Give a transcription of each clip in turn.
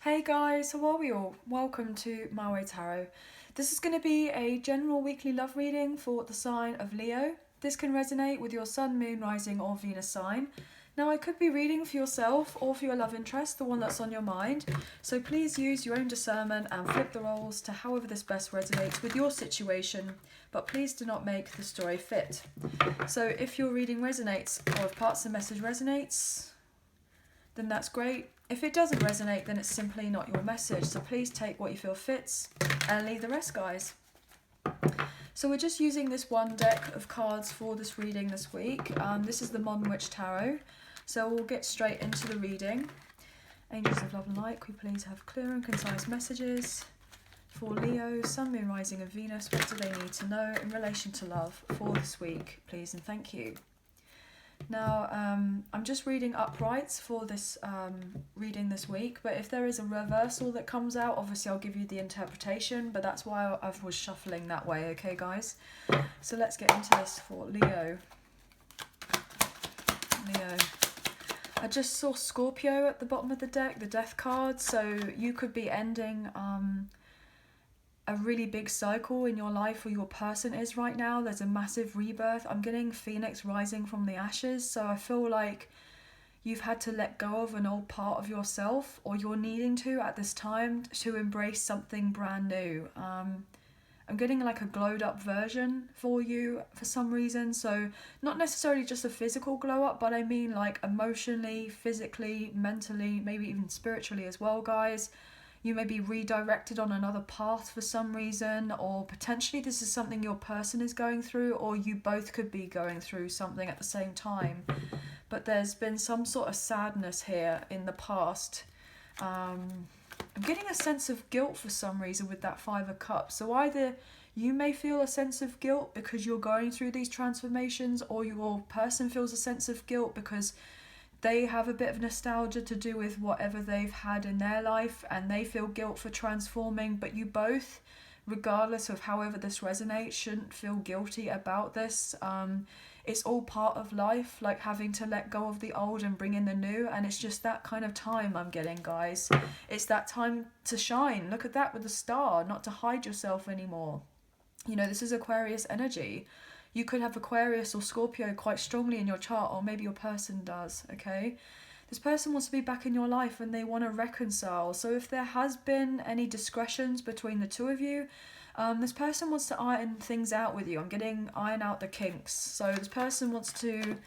Hey guys, how are we all? Welcome to My Way Tarot. This is going to be a general weekly love reading for the sign of Leo. This can resonate with your sun, moon, rising or Venus sign. Now I could be reading for yourself or for your love interest, the one that's on your mind. So please use your own discernment and flip the roles to however this best resonates with your situation. But please do not make the story fit. So if your reading resonates or if parts of the message resonates, then that's great. If it doesn't resonate, then it's simply not your message. So please take what you feel fits and leave the rest, guys. So we're just using this one deck of cards for this reading this week. This is the Modern Witch Tarot. So we'll get straight into the reading. Angels of Love and Light, could we please have clear and concise messages for Leo, Sun, Moon, Rising and Venus? What do they need to know in relation to love for this week, please and thank you. Now, I'm just reading uprights for this reading this week, but if there is a reversal that comes out, obviously I'll give you the interpretation, but that's why I was shuffling that way, okay guys? So let's get into this for Leo. Leo. I just saw Scorpio at the bottom of the deck, the death card, so you could be ending a really big cycle in your life, or your person is right now. There's a massive rebirth. I'm getting Phoenix rising from the ashes, so I feel like you've had to let go of an old part of yourself, or you're needing to at this time to embrace something brand new. I'm getting like a glowed up version for you for some reason, so not necessarily just a physical glow up, but I mean like emotionally, physically, mentally, maybe even spiritually as well, guys. You may be redirected on another path for some reason, or potentially this is something your person is going through, or you both could be going through something at the same time. But there's been some sort of sadness here in the past. I'm getting a sense of guilt for some reason with that Five of Cups. So either you may feel a sense of guilt because you're going through these transformations, or your person feels a sense of guilt because they have a bit of nostalgia to do with whatever they've had in their life and they feel guilt for transforming. But you both, regardless of however this resonates, shouldn't feel guilty about this. It's all part of life, like having to let go of the old and bring in the new, and it's just that kind of time I'm getting, guys. It's that time to shine. Look at that with the star, not to hide yourself anymore. You know, this is Aquarius energy. You could have Aquarius or Scorpio quite strongly in your chart, or maybe your person does, okay? This person wants to be back in your life and they want to reconcile. So if there has been any discretions between the two of you, this person wants to iron things out with you. I'm getting iron out the kinks. So this person wants to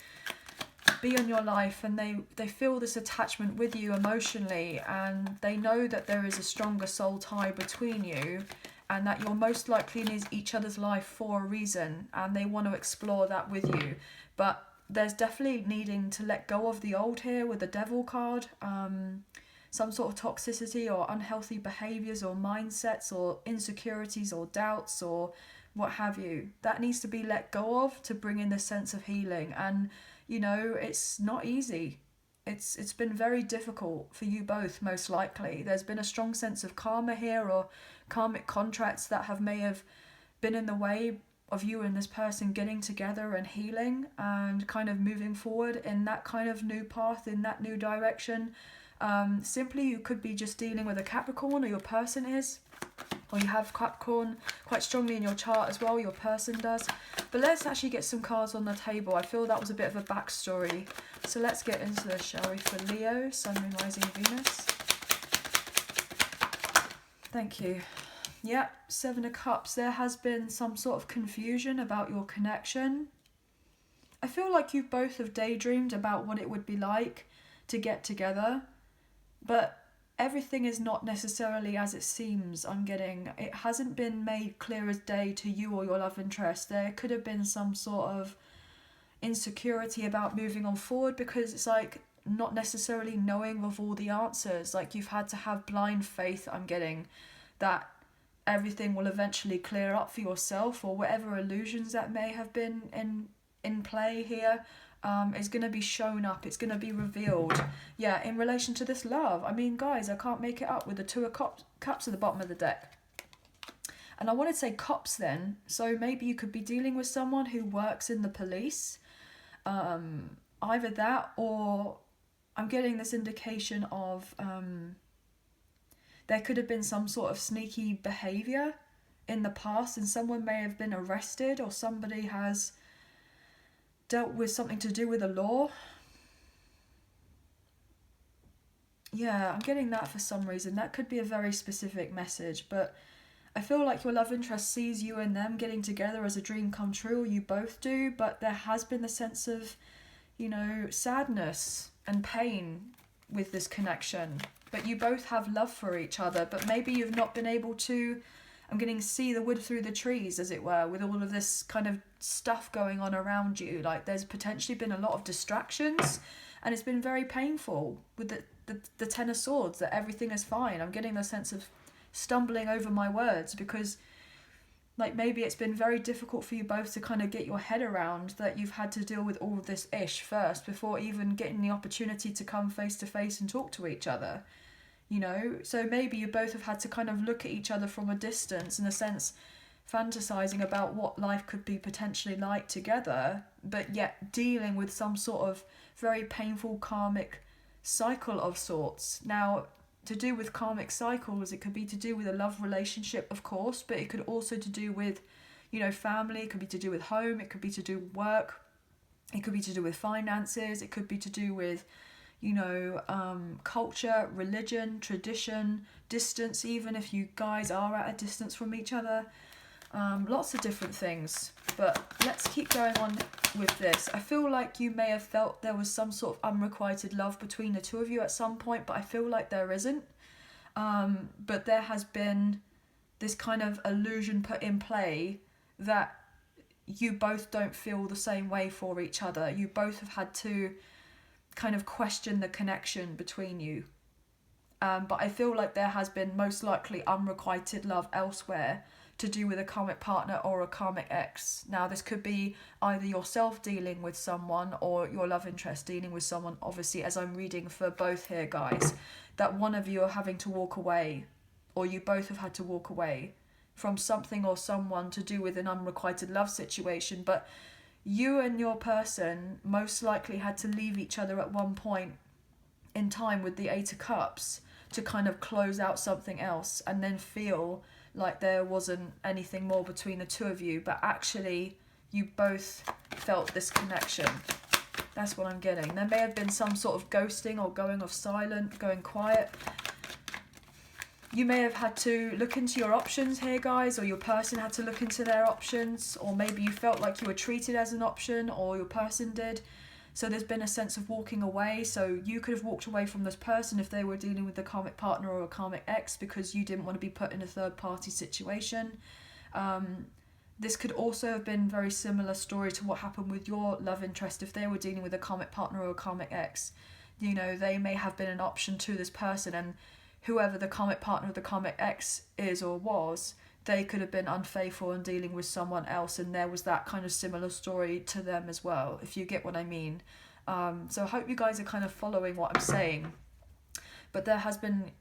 be in your life and they feel this attachment with you emotionally, and they know that there is a stronger soul tie between you, and that you're most likely in each other's life for a reason, and they want to explore that with you. But there's definitely needing to let go of the old here with the Devil card. Some sort of toxicity or unhealthy behaviours or mindsets or insecurities or doubts or what have you. That needs to be let go of to bring in this sense of healing. And, you know, it's not easy. It's been very difficult for you both, most likely. There's been a strong sense of karma here, or karmic contracts that may have been in the way of you and this person getting together and healing and kind of moving forward in that kind of new path, in that new direction. Simply, you could be just dealing with a Capricorn, or your person is, or you have Capricorn quite strongly in your chart as well, your person does. But let's actually get some cards on the table. I feel that was a bit of a backstory. So let's get into this, shall we, for Leo, Sun, Moon, Rising, Venus. Thank you. Yep, Seven of Cups. There has been some sort of confusion about your connection. I feel like you both have daydreamed about what it would be like to get together, but everything is not necessarily as it seems. I'm getting, it hasn't been made clear as day to you or your love interest. There could have been some sort of insecurity about moving on forward, because it's like not necessarily knowing of all the answers. Like you've had to have blind faith, I'm getting, that everything will eventually clear up for yourself, or whatever illusions that may have been in play here is going to be shown up. It's going to be revealed. Yeah, in relation to this love. I mean, guys, I can't make it up with the Two of Cups at the bottom of the deck. And I want to say cops then. So maybe you could be dealing with someone who works in the police. Either that, or I'm getting this indication of there could have been some sort of sneaky behaviour in the past, and someone may have been arrested, or somebody has dealt with something to do with the law. Yeah, I'm getting that for some reason. That could be a very specific message, but I feel like your love interest sees you and them getting together as a dream come true, or you both do, but there has been a sense of, you know, sadness and pain with this connection. But you both have love for each other, but maybe you've not been able to, I'm getting see the wood through the trees, as it were, with all of this kind of stuff going on around you. Like, there's potentially been a lot of distractions, and it's been very painful with the Ten of Swords, that everything is fine. I'm getting the sense of stumbling over my words, because like maybe it's been very difficult for you both to kind of get your head around that you've had to deal with all of this ish first before even getting the opportunity to come face to face and talk to each other, you know. So maybe you both have had to kind of look at each other from a distance, in a sense fantasizing about what life could be potentially like together, but yet dealing with some sort of very painful karmic cycle of sorts. Now, to do with karmic cycles, it could be to do with a love relationship, of course, but it could also to do with, you know, family. It could be to do with home. It could be to do with work. It could be to do with finances. It could be to do with, you know, culture, religion, tradition, distance, even if you guys are at a distance from each other. Lots of different things. But let's keep going on with this. I feel like you may have felt there was some sort of unrequited love between the two of you at some point, but I feel like there isn't. But there has been this kind of illusion put in play that you both don't feel the same way for each other. You both have had to kind of question the connection between you. But I feel like there has been most likely unrequited love elsewhere, to do with a karmic partner or a karmic ex. Now, this could be either yourself dealing with someone or your love interest dealing with someone, obviously, as I'm reading for both here, guys, that one of you are having to walk away, or you both have had to walk away from something or someone to do with an unrequited love situation. But you and your person most likely had to leave each other at one point in time with the Eight of Cups to kind of close out something else, and then feel like there wasn't anything more between the two of you, but actually you both felt this connection. That's what I'm getting. There may have been some sort of ghosting or going off silent, going quiet. You may have had to look into your options here, guys, or your person had to look into their options, or maybe you felt like you were treated as an option, or your person did. So there's been a sense of walking away. So you could have walked away from this person if they were dealing with a karmic partner or a karmic ex, because you didn't want to be put in a third party situation. This could also have been a very similar story to what happened with your love interest if they were dealing with a karmic partner or a karmic ex. You know, they may have been an option to this person, and whoever the karmic partner or the karmic ex is or was, they could have been unfaithful and dealing with someone else, and there was that kind of similar story to them as well, if you get what I mean. So I hope you guys are kind of following what I'm saying. But there has been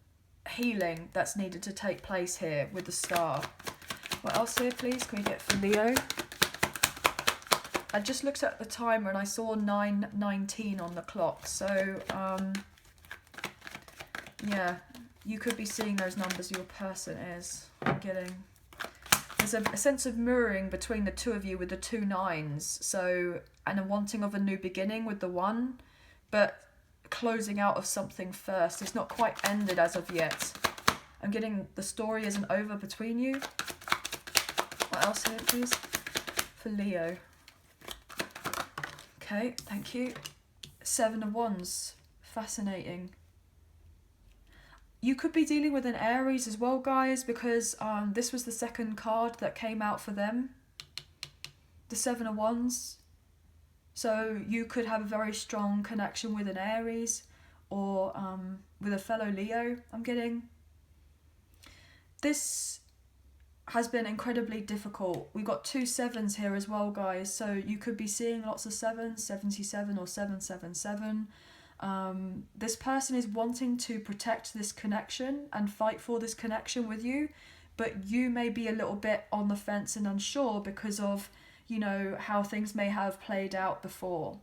healing that's needed to take place here with the Star. What else here, please? Can we get for Leo? I just looked at the timer and I saw 9:19 on the clock. So, yeah, you could be seeing those numbers your person is. I'm getting... There's a sense of mirroring between the two of you with the 2 9s. So, and a wanting of a new beginning with the 1, but closing out of something first. It's not quite ended as of yet. I'm getting the story isn't over between you. What else here, please? For Leo. Okay, thank you. 7 of Wands. Fascinating. You could be dealing with an Aries as well, guys, because this was the second card that came out for them. The 7 of Wands. So you could have a very strong connection with an Aries, or with a fellow Leo, I'm getting. This has been incredibly difficult. We've got 2 7s here as well, guys. So you could be seeing lots of 7s, 77 or 777. This person is wanting to protect this connection and fight for this connection with you, but you may be a little bit on the fence and unsure because of, you know, how things may have played out before.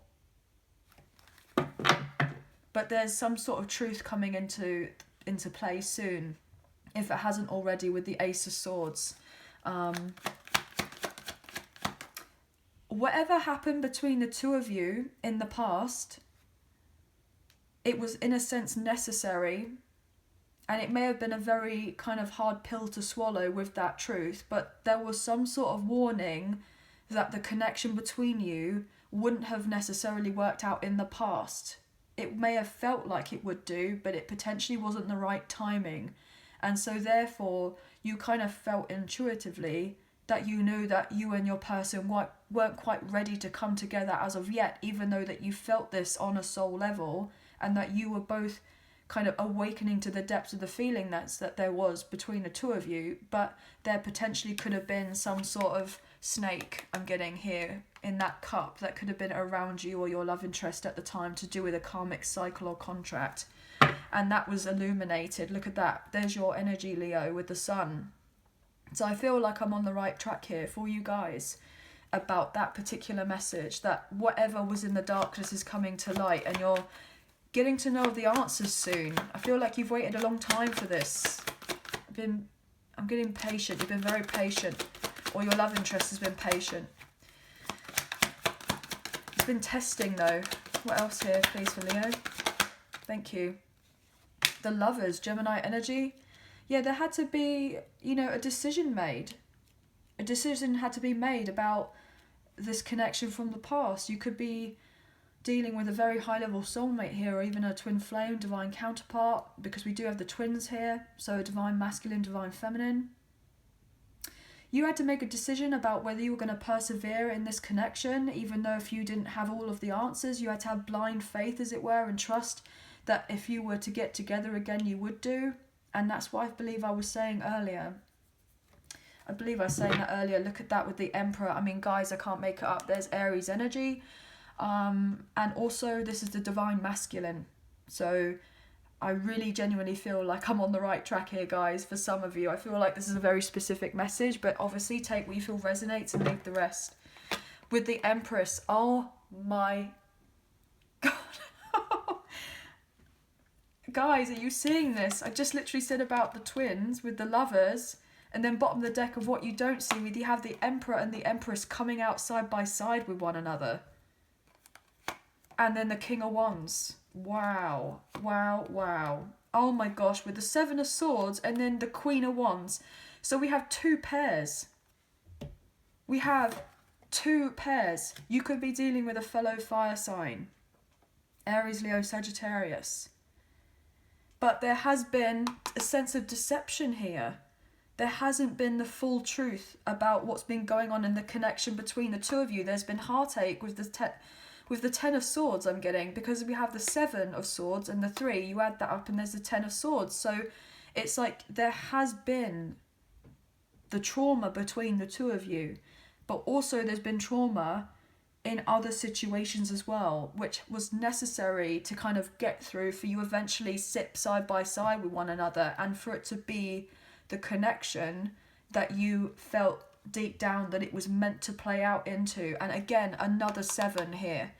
But there's some sort of truth coming into play soon. if it hasn't already, with the Ace of Swords. Whatever happened between the two of you in the past, it was in a sense necessary, and it may have been a very kind of hard pill to swallow with that truth, but there was some sort of warning that the connection between you wouldn't have necessarily worked out in the past. It may have felt like it would do, but it potentially wasn't the right timing. And so therefore, you kind of felt intuitively that you knew that you and your person weren't quite ready to come together as of yet, even though that you felt this on a soul level, and that you were both kind of awakening to the depths of the feeling that there was between the two of you. But there potentially could have been some sort of snake, I'm getting here, in that cup that could have been around you or your love interest at the time, to do with a karmic cycle or contract. And that was illuminated. Look at that. There's your energy, Leo, with the sun. So I feel like I'm on the right track here for you guys about that particular message, that whatever was in the darkness is coming to light, and you're getting to know the answers soon. I feel like you've waited a long time for this. I'm getting patient. You've been very patient. Or your love interest has been patient. It's been testing though. What else here, please, for Leo? Thank you. The Lovers, Gemini energy. Yeah, there had to be, a decision made. A decision had to be made about this connection from the past. You could be dealing with a very high level soulmate here, or even a twin flame, divine counterpart, because we do have the twins here. So divine masculine, divine feminine. You had to make a decision about whether you were going to persevere in this connection, even though if you didn't have all of the answers, you had to have blind faith, as it were, and trust that if you were to get together again, you would do. And that's what I believe I was saying earlier. I believe I was saying that earlier. Look at that with the Emperor. I mean, guys, I can't make it up. There's Aries energy. And also, this is the divine masculine. So I really genuinely feel like I'm on the right track here, guys. For some of you, I feel like this is a very specific message, but obviously take what you feel resonates and leave the rest. With the Empress, oh my God. Guys, are you seeing this? I just literally said about the twins with the Lovers, and then bottom of the deck of what you don't see, with you have the Emperor and the Empress coming out side by side with one another. And then the King of Wands. Wow. Wow, wow. Oh my gosh, with the Seven of Swords and then the Queen of Wands. So we have two pairs. We have two pairs. You could be dealing with a fellow fire sign. Aries, Leo, Sagittarius. But there has been a sense of deception here. There hasn't been the full truth about what's been going on in the connection between the two of you. There's been heartache with the Ten of Swords, I'm getting, because we have the Seven of Swords and the 3. You add that up and there's the Ten of Swords. So it's like there has been the trauma between the two of you. But also there's been trauma in other situations as well, which was necessary to kind of get through, for you eventually sit side by side with one another, and for it to be the connection that you felt deep down that it was meant to play out into. And again, another 7 here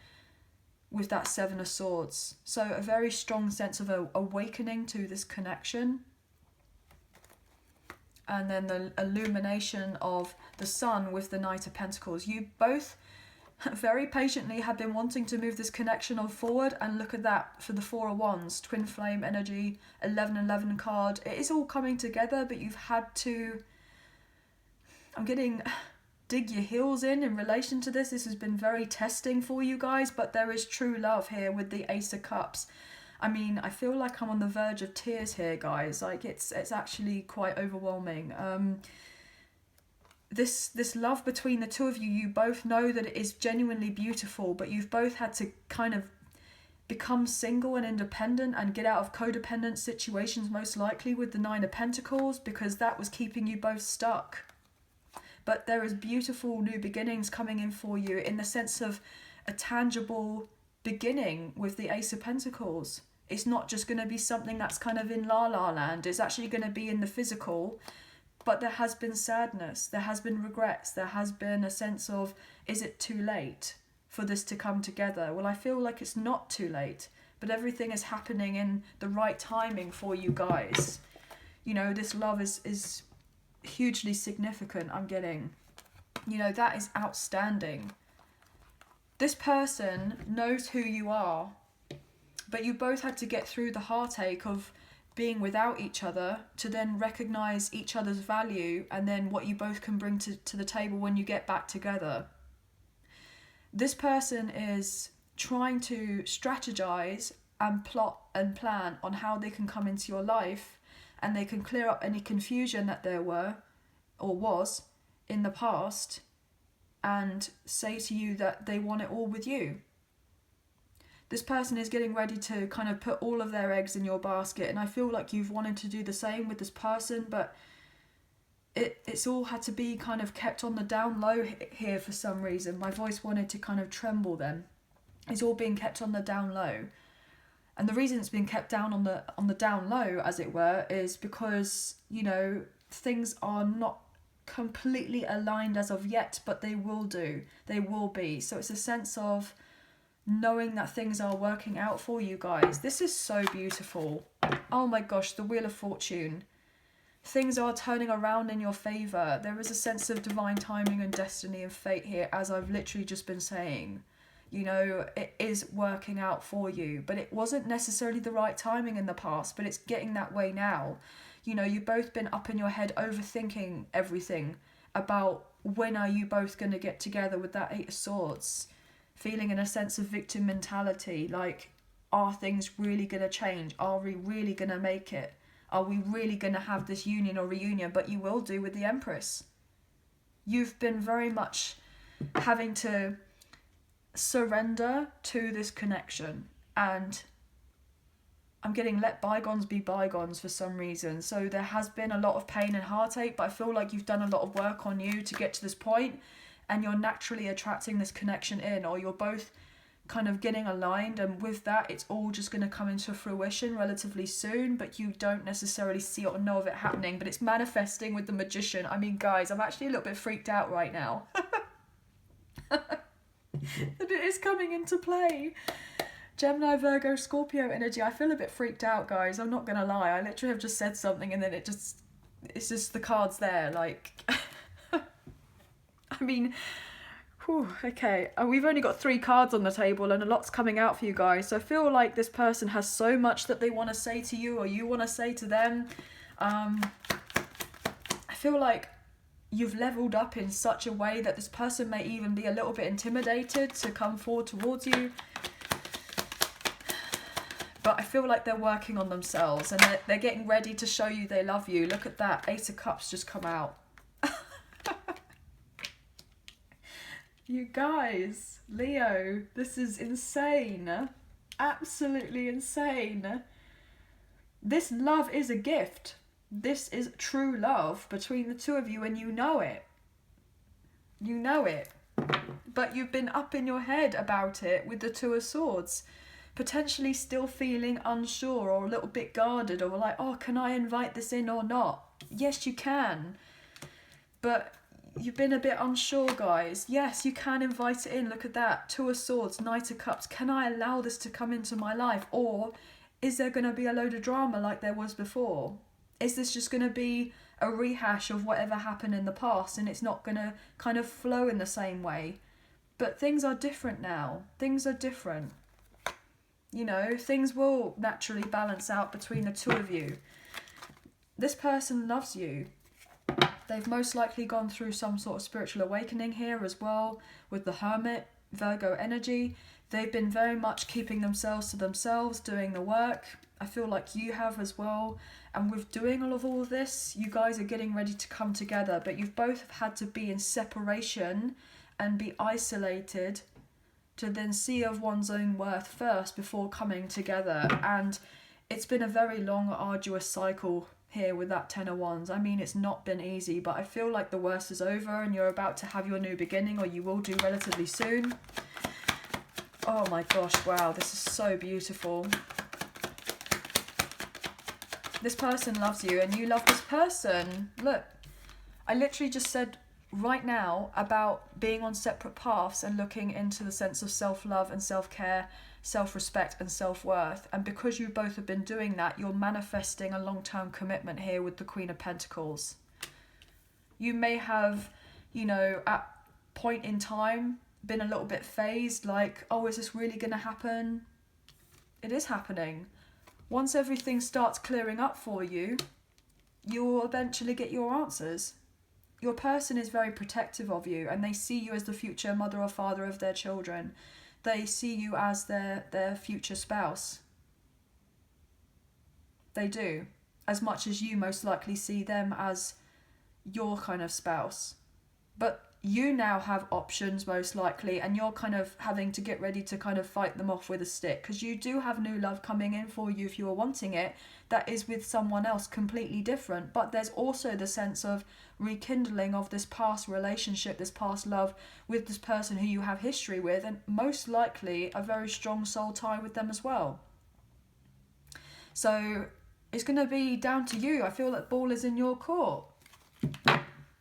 with that 7 of Swords. So a very strong sense of awakening to this connection. And then the illumination of the Sun with the Knight of Pentacles. You both very patiently have been wanting to move this connection on forward, and look at that for the 4 of Wands, twin flame energy, 11-11 card. It is all coming together, but you've had to, I'm getting, dig your heels in relation to this. This has been very testing for you guys, but there is true love here with the Ace of Cups. I mean, I feel like I'm on the verge of tears here, guys. Like it's actually quite overwhelming. This love between the two of you, you both know that it is genuinely beautiful, but you've both had to kind of become single and independent and get out of codependent situations, most likely with the 9 of Pentacles, because that was keeping you both stuck. But there is beautiful new beginnings coming in for you, in the sense of a tangible beginning with the Ace of Pentacles. It's not just going to be something that's kind of in la la land. It's actually going to be in the physical. But there has been sadness, there has been regrets, there has been a sense of, is it too late for this to come together? Well, I feel like it's not too late, but everything is happening in the right timing for you guys. You know, this love is hugely significant, I'm getting. You know, that is outstanding. This person knows who you are, but you both had to get through the heartache of being without each other to then recognise each other's value and then what you both can bring to the table when you get back together. This person is trying to strategise and plot and plan on how they can come into your life, and they can clear up any confusion that there were or was in the past and say to you that they want it all with you. This person is getting ready to kind of put all of their eggs in your basket, and I feel like you've wanted to do the same with this person, but it's all had to be kind of kept on the down low here for some reason. My voice wanted to kind of tremble then. It's all being kept on the down low. And the reason it's been kept down on the down low, as it were, is because, you know, things are not completely aligned as of yet, but they will do. They will be. So it's a sense of knowing that things are working out for you guys. This is so beautiful. Oh my gosh, the Wheel of Fortune. Things are turning around in your favour. There is a sense of divine timing and destiny and fate here, as I've literally just been saying. You know, it is working out for you, but it wasn't necessarily the right timing in the past, but it's getting that way now. You know, you've both been up in your head overthinking everything about when are you both going to get together with that Eight of Swords, feeling in a sense of victim mentality, like, are things really going to change? Are we really going to make it? Are we really going to have this union or reunion? But you will do with the Empress. You've been very much having to surrender to this connection, and I'm getting let bygones be bygones for some reason. So there has been a lot of pain and heartache, but I feel like you've done a lot of work on you to get to this point, and you're naturally attracting this connection in, or you're both kind of getting aligned, and with that it's all just going to come into fruition relatively soon, but you don't necessarily see it or know of it happening, but it's manifesting with the Magician. I mean, guys, I'm actually a little bit freaked out right now. That it is coming into play. Gemini, Virgo, Scorpio energy. I feel a bit freaked out, guys. I'm not gonna lie. I literally have just said something and then it's just the cards there. Like, I mean, whew, okay. We've only got 3 cards on the table and a lot's coming out for you guys. So I feel like this person has so much that they want to say to you or you want to say to them. I feel like you've leveled up in such a way that this person may even be a little bit intimidated to come forward towards you. But I feel like they're working on themselves and they're getting ready to show you they love you. Look at that. Ace of Cups just come out. You guys, Leo, this is insane. Absolutely insane. This love is a gift. This is true love between the two of you, and you know it. You know it. But you've been up in your head about it with the Two of Swords. Potentially still feeling unsure or a little bit guarded, or like, oh, can I invite this in or not? Yes, you can. But you've been a bit unsure, guys. Yes, you can invite it in. Look at that. Two of Swords, Knight of Cups. Can I allow this to come into my life? Or is there going to be a load of drama like there was before? Is this just going to be a rehash of whatever happened in the past and it's not going to kind of flow in the same way? But things are different now. Things are different. You know, things will naturally balance out between the two of you. This person loves you. They've most likely gone through some sort of spiritual awakening here as well with the Hermit, Virgo energy. They've been very much keeping themselves to themselves, doing the work. I feel like you have as well. And with doing all of this, you guys are getting ready to come together. But you've both had to be in separation and be isolated to then see of one's own worth first before coming together. And it's been a very long, arduous cycle here with that Ten of Wands. I mean, it's not been easy, but I feel like the worst is over and you're about to have your new beginning, or you will do relatively soon. Oh my gosh, wow, this is so beautiful. This person loves you and you love this person. Look, I literally just said right now about being on separate paths and looking into the sense of self-love and self-care, self-respect and self-worth. And because you both have been doing that, you're manifesting a long-term commitment here with the Queen of Pentacles. You may have, you know, at point in time been a little bit phased, like, oh, is this really going to happen? It is happening. Once everything starts clearing up for you, you'll eventually get your answers. Your person is very protective of you, and they see you as the future mother or father of their children. They see you as their future spouse. They do. As much as you most likely see them as your kind of spouse. But you now have options most likely, and you're kind of having to get ready to kind of fight them off with a stick, because you do have new love coming in for you if you are wanting it, that is with someone else completely different. But there's also the sense of rekindling of this past relationship, this past love with this person who you have history with, and most likely a very strong soul tie with them as well. So it's going to be down to you. I feel that ball is in your court.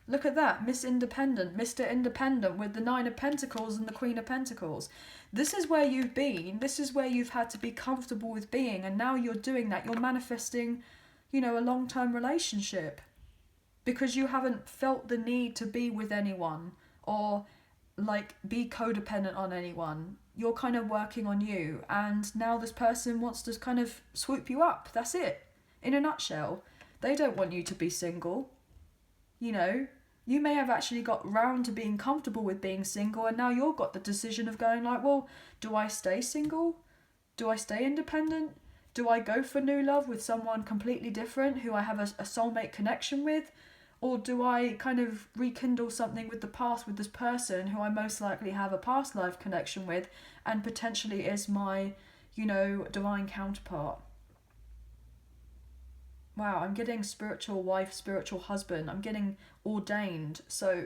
Look at that, Miss Independent, Mr. Independent with the Nine of Pentacles and the Queen of Pentacles. This is where you've been, this is where you've had to be comfortable with being, and now you're doing that. You're manifesting, you know, a long-term relationship because you haven't felt the need to be with anyone or like be codependent on anyone. You're kind of working on you, and now this person wants to kind of swoop you up. That's it, in a nutshell. They don't want you to be single. You know, you may have actually got round to being comfortable with being single, and now you've got the decision of going like, well, do I stay single? Do I stay independent? Do I go for new love with someone completely different who I have a soulmate connection with? Or do I kind of rekindle something with the past with this person who I most likely have a past life connection with and potentially is my, you know, divine counterpart? Wow, I'm getting spiritual wife, spiritual husband. I'm getting ordained. So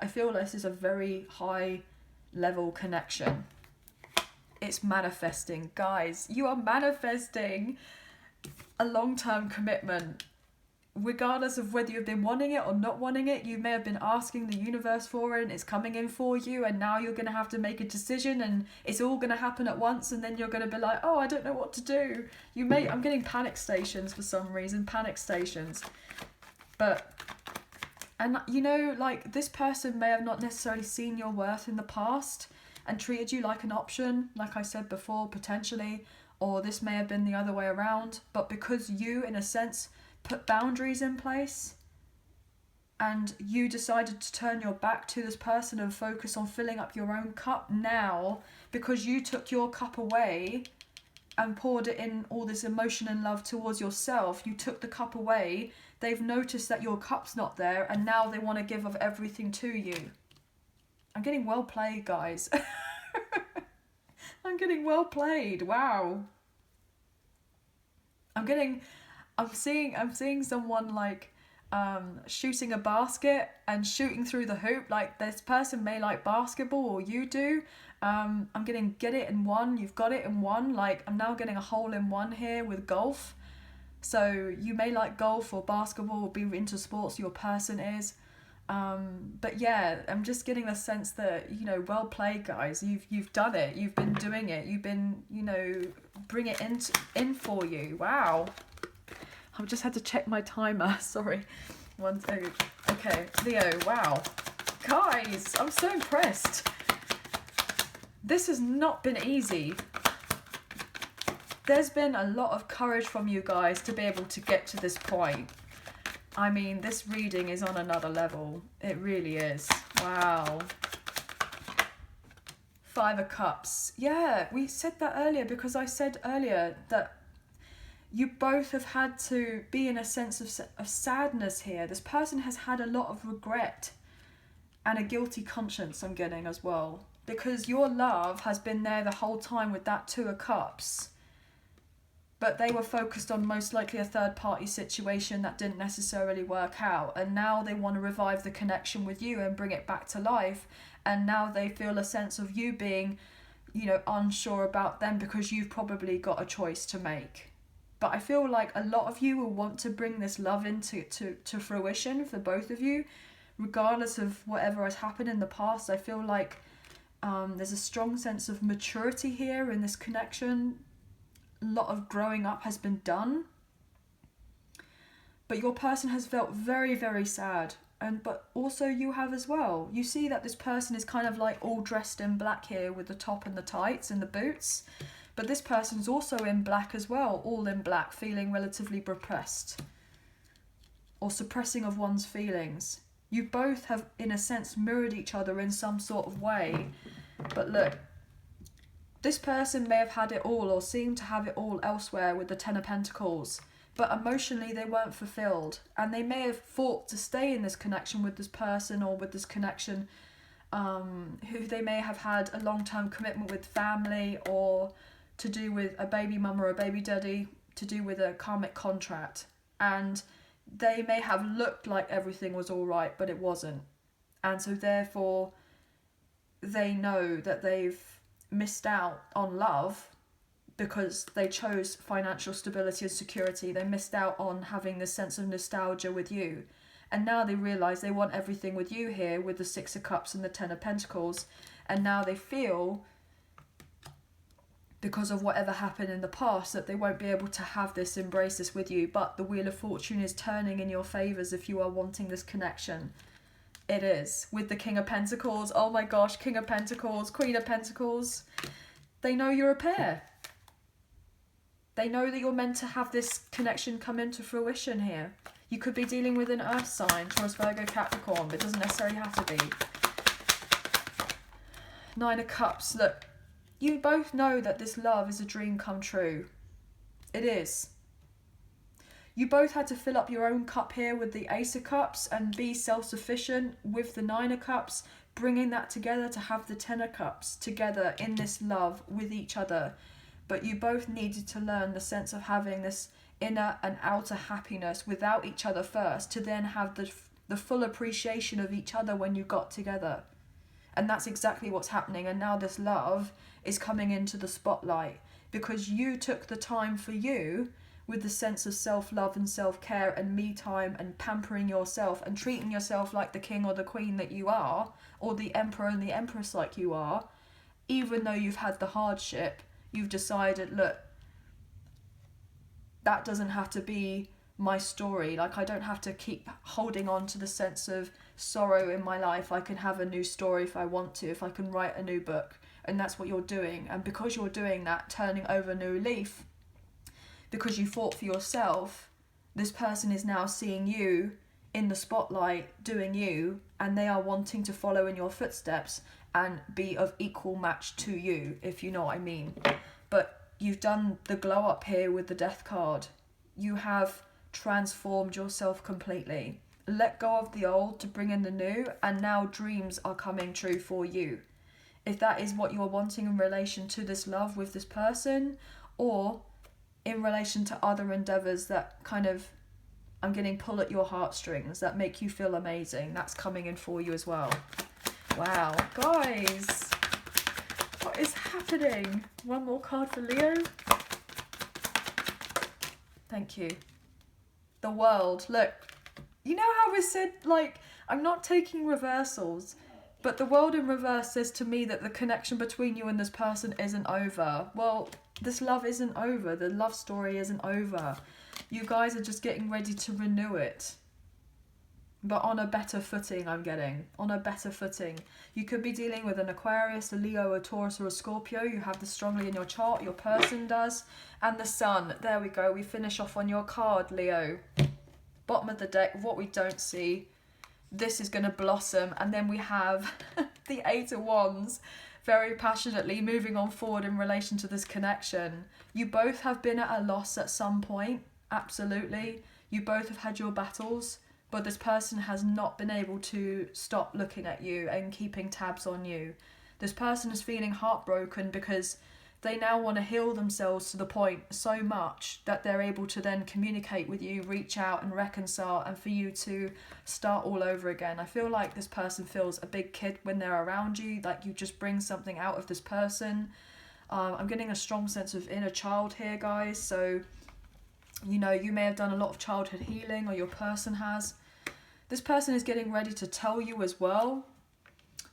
I feel this is a very high level connection. It's manifesting. Guys, you are manifesting a long-term commitment. Regardless of whether you've been wanting it or not wanting it, you may have been asking the universe for it and it's coming in for you, and now you're going to have to make a decision and it's all going to happen at once, and then you're going to be like, oh, I don't know what to do. I'm getting panic stations for some reason, panic stations. And you know, like, this person may have not necessarily seen your worth in the past and treated you like an option, like I said before, potentially, or this may have been the other way around, but because you, in a sense, put boundaries in place and you decided to turn your back to this person and focus on filling up your own cup now, because you took your cup away and poured it in all this emotion and love towards yourself, you took the cup away, they've noticed that your cup's not there, and now they want to give of everything to you. I'm getting well played, guys. I'm getting well played. Wow. I'm seeing someone like shooting a basket and shooting through the hoop. Like, this person may like basketball, or you do. I'm getting get it in one, you've got it in one. Like, I'm now getting a hole in one here with golf. So you may like golf or basketball or be into sports, your person is. But yeah, I'm just getting the sense that, you know, well played, guys. You've done it. You've been doing it. You've been, you know, bring it in for you. Wow. I've just had to check my timer. Sorry. 1 second. Okay, Leo. Wow, guys, I'm so impressed. This has not been easy. There's been a lot of courage from you guys to be able to get to this point. I mean, this reading is on another level. It really is. Wow. 5 of Cups. Yeah, we said that earlier, because I said earlier that you both have had to be in a sense of sadness here. This person has had a lot of regret and a guilty conscience, I'm getting as well. Because your love has been there the whole time with that 2 of Cups. But they were focused on most likely a third party situation that didn't necessarily work out. And now they want to revive the connection with you and bring it back to life. And now they feel a sense of you being, you know, unsure about them, because you've probably got a choice to make. But I feel like a lot of you will want to bring this love into to fruition for both of you, regardless of whatever has happened in the past. I feel like there's a strong sense of maturity here in this connection. A lot of growing up has been done. But your person has felt very, very sad. But also you have as well. You see that this person is kind of like all dressed in black here with the top and the tights and the boots. But this person's also in black as well, all in black, feeling relatively repressed. Or suppressing of one's feelings. You both have, in a sense, mirrored each other in some sort of way. But look, this person may have had it all or seemed to have it all elsewhere with the Ten of Pentacles. But emotionally they weren't fulfilled. And they may have fought to stay in this connection with this person, or with this connection who they may have had a long-term commitment with family, or to do with a baby mum or a baby daddy, to do with a karmic contract. And they may have looked like everything was all right, but it wasn't. And so therefore they know that they've missed out on love because they chose financial stability and security. They missed out on having this sense of nostalgia with you. And now they realise they want everything with you here, with the Six of Cups and the Ten of Pentacles. And now they feel, because of whatever happened in the past, that they won't be able to have this, embrace this with you. But the Wheel of Fortune is turning in your favours if you are wanting this connection. It is. With the King of Pentacles. Oh my gosh, King of Pentacles, Queen of Pentacles. They know you're a pair. They know that you're meant to have this connection come into fruition here. You could be dealing with an earth sign, Taurus, Virgo, Capricorn, but it doesn't necessarily have to be. Nine of Cups. Look, you both know that this love is a dream come true. It is. You both had to fill up your own cup here with the Ace of Cups and be self-sufficient with the Nine of Cups, bringing that together to have the Ten of Cups together in this love with each other. But you both needed to learn the sense of having this inner and outer happiness without each other first, to then have the full appreciation of each other when you got together. And that's exactly what's happening. And now this love is coming into the spotlight because you took the time for you, with the sense of self-love and self-care and me time and pampering yourself and treating yourself like the king or the queen that you are, or the emperor and the empress like you are. Even though you've had the hardship, you've decided, look, that doesn't have to be my story. Like, I don't have to keep holding on to the sense of sorrow in my life. I can have a new story if I want to, if I can write a new book. And that's what you're doing. And because you're doing that, turning over a new leaf, because you fought for yourself, this person is now seeing you in the spotlight doing you, and they are wanting to follow in your footsteps and be of equal match to you, if you know what I mean. But you've done the glow up here with the Death card. You have transformed yourself completely. Let go of the old to bring in the new, and now dreams are coming true for you. If that is what you're wanting in relation to this love with this person, or in relation to other endeavours that kind of, I'm getting pull at your heartstrings, that make you feel amazing, that's coming in for you as well. Wow, guys, what is happening? One more card for Leo. Thank you. The World. Look, you know how we said, like, I'm not taking reversals, but the World in reverse says to me that the connection between you and this person isn't over. Well, this love isn't over. The love story isn't over. You guys are just getting ready to renew it. But on a better footing, I'm getting. On a better footing. You could be dealing with an Aquarius, a Leo, a Taurus, or a Scorpio. You have this strongly in your chart. Your person does. And the Sun. There we go. We finish off on your card, Leo. Bottom of the deck, what we don't see. This is going to blossom. And then we have the Eight of Wands. Very passionately moving on forward in relation to this connection. You both have been at a loss at some point. Absolutely. You both have had your battles. But this person has not been able to stop looking at you and keeping tabs on you. This person is feeling heartbroken because they now want to heal themselves to the point so much that they're able to then communicate with you, reach out and reconcile, and for you to start all over again. I feel like this person feels a big kid when they're around you, like you just bring something out of this person. I'm getting a strong sense of inner child here, guys. So, you know, you may have done a lot of childhood healing, or your person has. This person is getting ready to tell you as well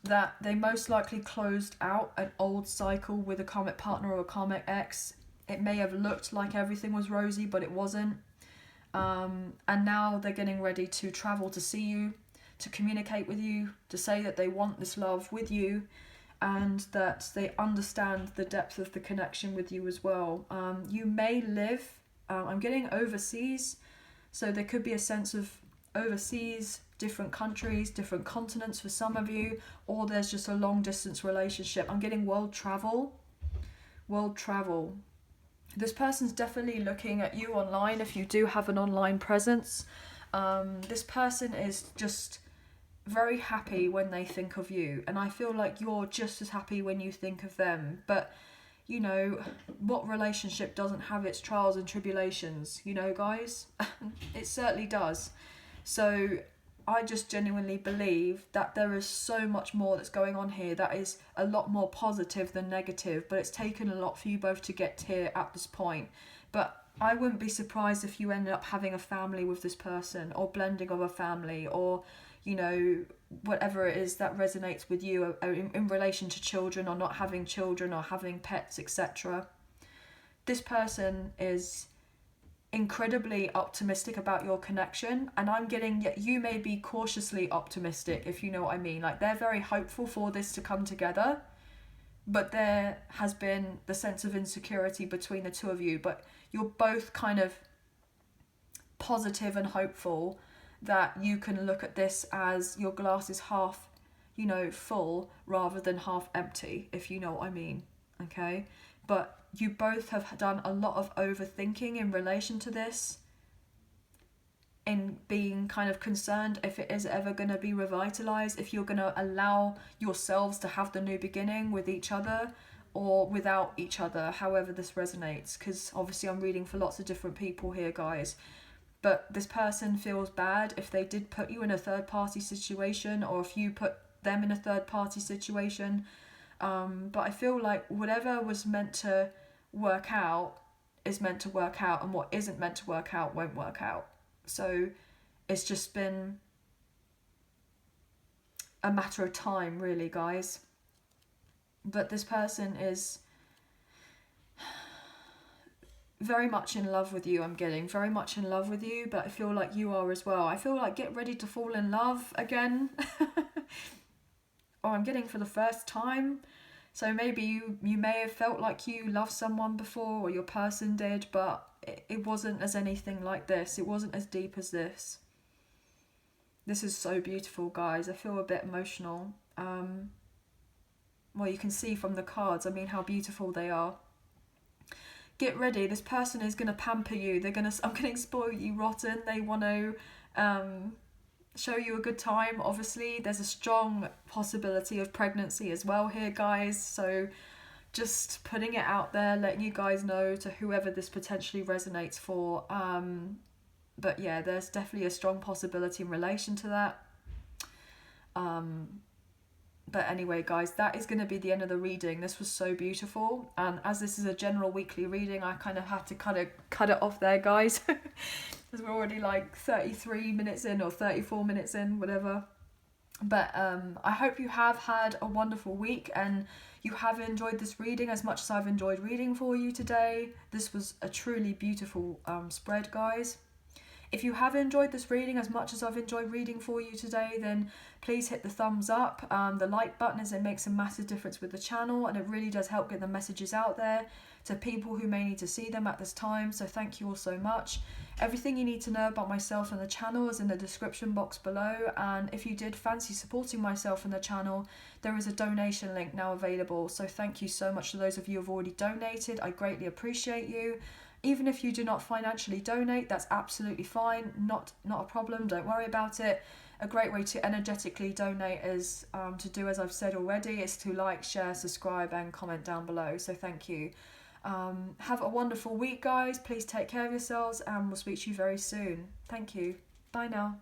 that they most likely closed out an old cycle with a karmic partner or a karmic ex. It may have looked like everything was rosy, but it wasn't. And now they're getting ready to travel to see you, to communicate with you, to say that they want this love with you, and that they understand the depth of the connection with you as well. You may live, I'm getting overseas, so there could be a sense of overseas, different countries, different continents for some of you, or there's just a long distance relationship. I'm getting world travel. This person's definitely looking at you online if you do have an online presence. This person is just very happy when they think of you, and I feel like you're just as happy when you think of them. But you know, what relationship doesn't have its trials and tribulations, you know, guys? It certainly does. So I just genuinely believe that there is so much more that's going on here that is a lot more positive than negative, but it's taken a lot for you both to get here at this point. But I wouldn't be surprised if you ended up having a family with this person, or blending of a family, or, you know, whatever it is that resonates with you in relation to children, or not having children, or having pets, etc. This person is incredibly optimistic about your connection, and I'm getting, you may be cautiously optimistic, if you know what I mean. Like, they're very hopeful for this to come together, but there has been the sense of insecurity between the two of you, but you're both kind of positive and hopeful that you can look at this as your glass is half, you know, full rather than half empty, if you know what I mean. Okay, but you both have done a lot of overthinking in relation to this, in being kind of concerned if it is ever going to be revitalized, if you're going to allow yourselves to have the new beginning with each other or without each other, however this resonates, because obviously I'm reading for lots of different people here, guys. But this person feels bad if they did put you in a third party situation, or if you put them in a third party situation. But I feel like whatever was meant to work out is meant to work out, and what isn't meant to work out won't work out. So it's just been a matter of time, really, guys. But this person is very much in love with you. I'm getting very much in love with you, but I feel like you are as well. I feel like get ready to fall in love again. Or I'm getting for the first time. So maybe you may have felt like you loved someone before, or your person did, but it wasn't as anything like this. It wasn't as deep as this. This is so beautiful, guys. I feel a bit emotional. Well, you can see from the cards, I mean, how beautiful they are. Get ready. This person is going to pamper you. I'm getting spoil you rotten. They want to show you a good time. Obviously, there's a strong possibility of pregnancy as well here, guys. So just putting it out there, letting you guys know, to whoever this potentially resonates for. But yeah, there's definitely a strong possibility in relation to that. But anyway, guys, that is going to be the end of the reading. This was so beautiful, and as this is a general weekly reading, I kind of had to cut it off there, guys, because we're already like 33 minutes in, or 34 minutes in, whatever. But I hope you have had a wonderful week, and you have enjoyed this reading as much as I've enjoyed reading for you today. This was a truly beautiful spread, guys. If you have enjoyed this reading as much as I've enjoyed reading for you today, then please hit the thumbs up. The like button, as it makes a massive difference with the channel, and it really does help get the messages out there to people who may need to see them at this time. So thank you all so much. Everything you need to know about myself and the channel is in the description box below, and if you did fancy supporting myself and the channel, there is a donation link now available. So thank you so much to those of you who have already donated. I greatly appreciate you. Even if you do not financially donate, that's absolutely fine. Not a problem. Don't worry about it. A great way to energetically donate is to do as I've said already, is to like, share, subscribe, and comment down below. So thank you. Have a wonderful week, guys. Please take care of yourselves, and we'll speak to you very soon. Thank you. Bye now.